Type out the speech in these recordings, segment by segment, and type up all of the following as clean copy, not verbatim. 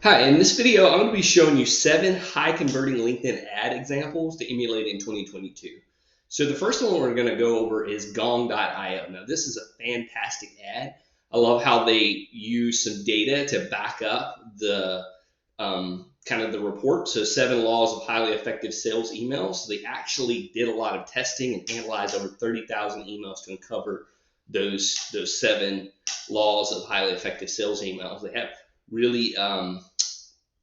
Hi, in this video, I'm going to be showing you 7 high converting LinkedIn ad examples to emulate in 2022. So the first one we're going to go over is gong.io. Now this is a fantastic ad. I love how they use some data to back up the kind of the report. So 7 laws of highly effective sales emails. So they actually did a lot of testing and analyzed over 30,000 emails to uncover those 7 laws of highly effective sales emails. They have really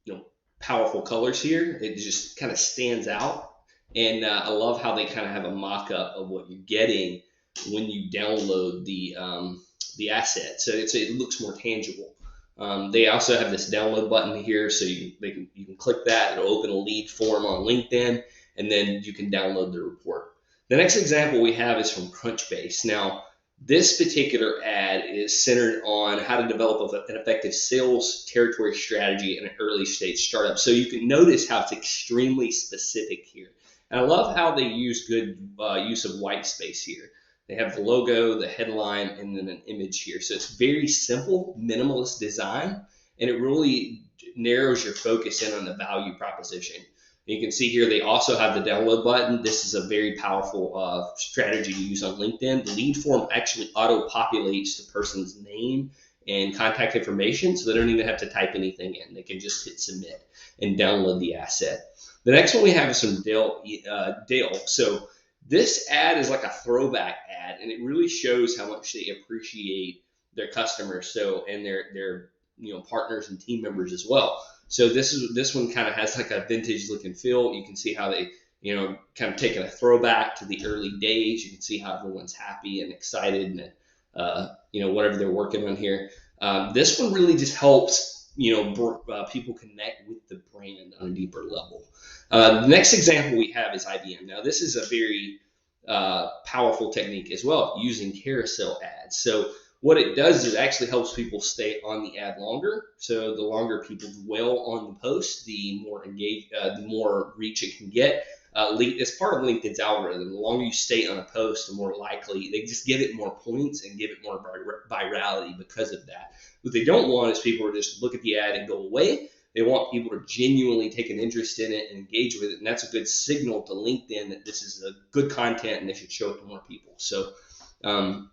you know powerful colors here. It just kind of stands out, and I love how they kind of have a mock-up of what you're getting when you download the asset. So it looks more tangible. They also have this download button here, so you can click that. It'll open a lead form on LinkedIn, and then you can download the report. The next example we have is from Crunchbase. Now, this particular ad is centered on how to develop an effective sales territory strategy in an early stage startup. So you can notice how it's extremely specific here. And I love how they use good use of white space here. They have the logo, the headline, and then an image here. So it's very simple, minimalist design, and it really narrows your focus in on the value proposition. You can see here they also have the download button. This is a very powerful strategy to use on LinkedIn. The lead form actually auto-populates the person's name and contact information, so they don't even have to type anything in. They can just hit submit and download the asset. The next one we have is from Dell. So this ad is like a throwback ad, and it really shows how much they appreciate their customers, and their partners and team members as well. So this one kind of has like a vintage look and feel. You can see how they kind of taking a throwback to the early days. You can see how everyone's happy and excited, and whatever they're working on here. This one really just helps people connect with the brand on a deeper level. The next example we have is IBM. Now this is a very powerful technique as well, using carousel ads. So what it does is it actually helps people stay on the ad longer. So the longer people dwell on the post, the more engaged, the more reach it can get. It's part of LinkedIn's algorithm. The longer you stay on a post, the more likely they just give it more points and give it more virality because of that. What they don't want is people to just look at the ad and go away. They want people to genuinely take an interest in it and engage with it, and that's a good signal to LinkedIn that this is a good content and they should show it to more people. So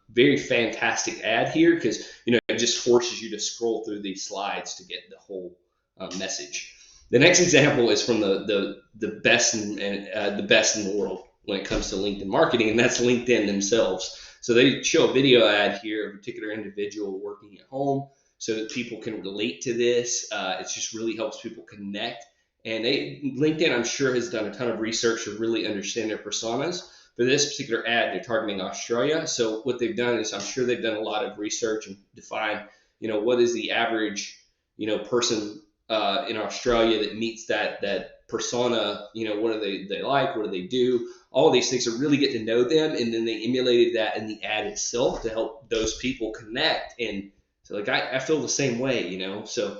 very fantastic ad here, because it just forces you to scroll through these slides to get the whole message. The next example is from the best the best in the world when it comes to LinkedIn marketing, and that's LinkedIn themselves. So they show a video ad here of a particular individual working at home, so that people can relate to this. It just really helps people connect. And LinkedIn, I'm sure, has done a ton of research to really understand their personas. For this particular ad, they're targeting Australia. So what they've done is, I'm sure they've done a lot of research and defined, what is the average, person in Australia that meets that persona. What do they like? What do they do? All of these things to really get to know them, and then they emulated that in the ad itself to help those people connect. And so, I feel the same way, So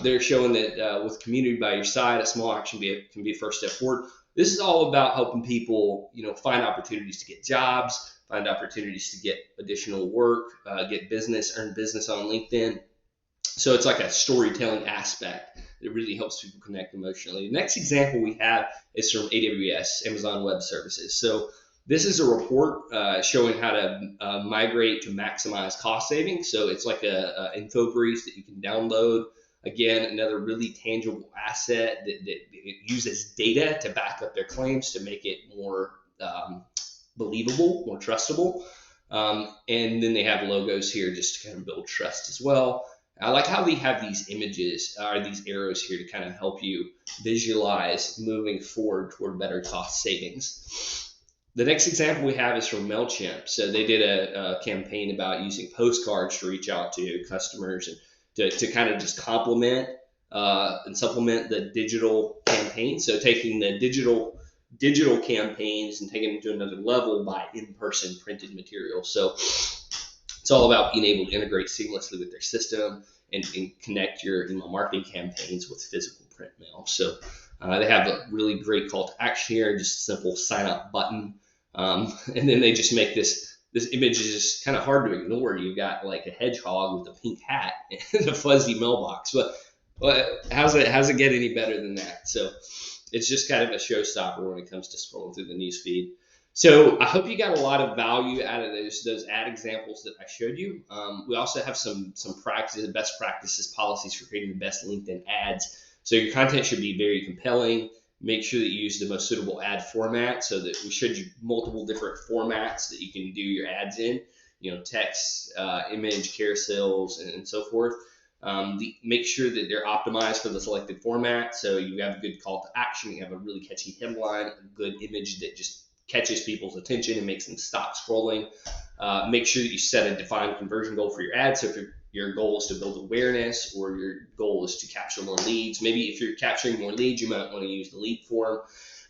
they're showing that with community by your side, a small action can be a first step forward. This is all about helping people, find opportunities to get jobs, find opportunities to get additional work, get business, earn business on LinkedIn. So it's like a storytelling aspect that really helps people connect emotionally. The next example we have is from AWS, Amazon Web Services. So this is a report showing how to migrate to maximize cost savings. So it's like a info brief that you can download. Again, another really tangible asset that uses data to back up their claims to make it more believable, more trustable. And then they have logos here just to kind of build trust as well. I like how they have these images, or these arrows here, to kind of help you visualize moving forward toward better cost savings. The next example we have is from Mailchimp. So they did a campaign about using postcards to reach out to customers and to kind of just complement and supplement the digital campaign. So taking the digital campaigns and taking them to another level by in-person printed material. So it's all about being able to integrate seamlessly with their system and connect your email marketing campaigns with physical print mail. So they have a really great call to action here, just a simple sign up button. And then they just make this image is just kind of hard to ignore. You've got like a hedgehog with a pink hat and a fuzzy mailbox. But Well, how's it get any better than that? So it's just kind of a showstopper when it comes to scrolling through the news feed. So I hope you got a lot of value out of those ad examples that I showed you. We also have some practices, best practices, policies for creating the best LinkedIn ads. So your content should be very compelling. Make sure that you use the most suitable ad format. So that we showed you multiple different formats that you can do your ads in. Text, image, carousels, and so forth. Make sure that they're optimized for the selected format. So you have a good call to action, you have a really catchy headline, a good image that just catches people's attention and makes them stop scrolling. Make sure that you set a defined conversion goal for your ad. So if your goal is to build awareness or your goal is to capture more leads, maybe if you're capturing more leads, you might want to use the lead form.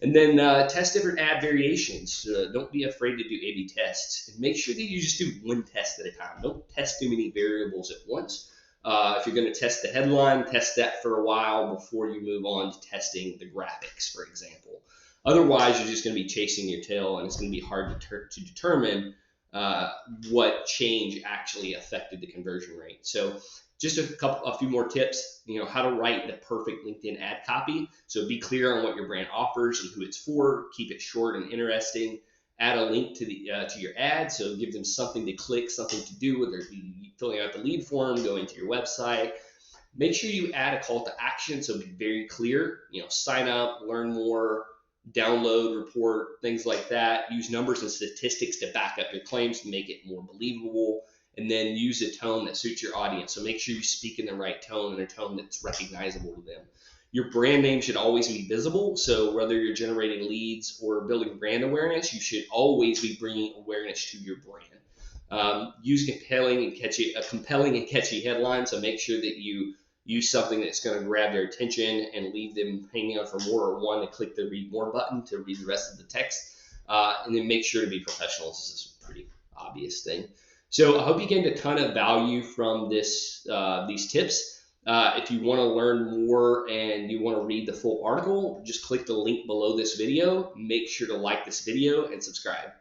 And then test different ad variations. Don't be afraid to do A/B tests. And make sure that you just do one test at a time. Don't test too many variables at once. If you're going to test the headline, test that for a while before you move on to testing the graphics, for example. Otherwise, you're just going to be chasing your tail, and it's going to be hard to determine what change actually affected the conversion rate. So just a few more tips, how to write the perfect LinkedIn ad copy. So be clear on what your brand offers and who it's for. Keep it short and interesting. Add a link to your ad, so give them something to click, something to do, whether it be filling out the lead form, going to your website. Make sure you add a call to action, so be very clear. Sign up, learn more, download, report, things like that. Use numbers and statistics to back up your claims to make it more believable. And then use a tone that suits your audience. So make sure you speak in the right tone and a tone that's recognizable to them. Your brand name should always be visible. So whether you're generating leads or building brand awareness, you should always be bringing awareness to your brand. Use a compelling and catchy headline. So make sure that you use something that's going to grab their attention and leave them hanging on for more, or one to click the read more button to read the rest of the text. And then make sure to be professional. This is a pretty obvious thing. So I hope you gained a ton of value from these tips. If you want to learn more and you want to read the full article, just click the link below this video. Make sure to like this video and subscribe.